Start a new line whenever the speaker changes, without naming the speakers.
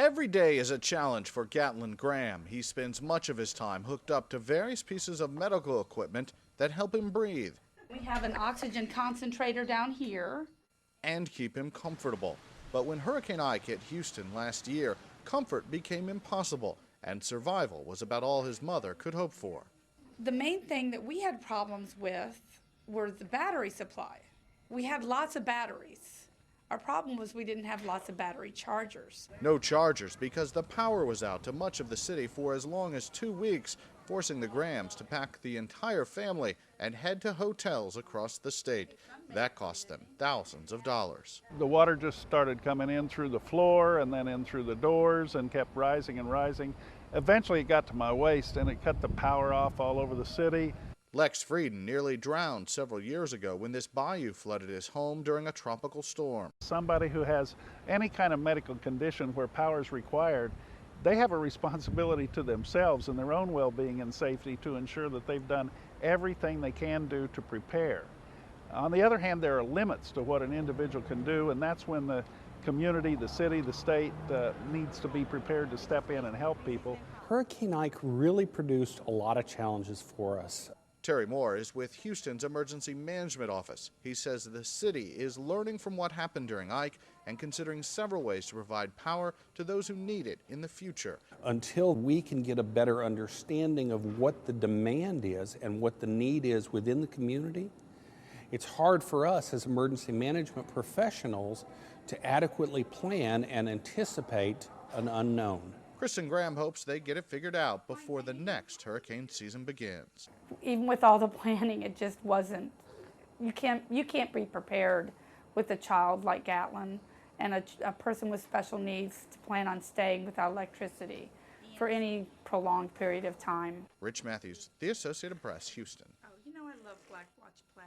Every day is a challenge for Gatlin Graham. He spends much of his time hooked up to various pieces of medical equipment that help him breathe
We have an oxygen concentrator down here.
and keep him comfortable. But when Hurricane Ike hit Houston last year, comfort became impossible, and survival was about all his mother could hope for.
The main thing that we had problems with were the battery supply. We had lots of batteries. Our problem was we didn't have lots of battery chargers.
No chargers because the power was out to much of the city for as long as 2 weeks, forcing the Grahams to pack the entire family and head to hotels across the state. That cost them thousands of dollars.
The water just started coming in through the floor and then in through the doors and kept rising and rising. Eventually it got to my waist and it cut the power off all over the city.
Lex Frieden nearly drowned several years ago when this bayou flooded his home during a tropical storm.
Somebody who has any kind of medical condition where power is required, they have a responsibility to themselves and their own well-being and safety to ensure that they've done everything they can do to prepare. On the other hand, there are limits to what an individual can do, and that's when the community, the city, the state needs to be prepared to step in and help people.
Hurricane Ike really produced a lot of challenges for us.
Terry Moore is with Houston's Emergency Management Office. He says the city is learning from what happened during Ike and considering several ways to provide power to those who need it in the future.
Until we can get a better understanding of what the demand is and what the need is within the community, it's hard for us as emergency management professionals to adequately plan and anticipate an unknown.
Kristen Graham hopes they get it figured out before the next hurricane season begins.
Even with all the planning, it just wasn't. You can't be prepared with a child like Gatlin and a person with special needs to plan on staying without electricity for any prolonged period of time.
Rich Matthews, The Associated Press, Houston.
Oh, you know I love Black Watch Plaid.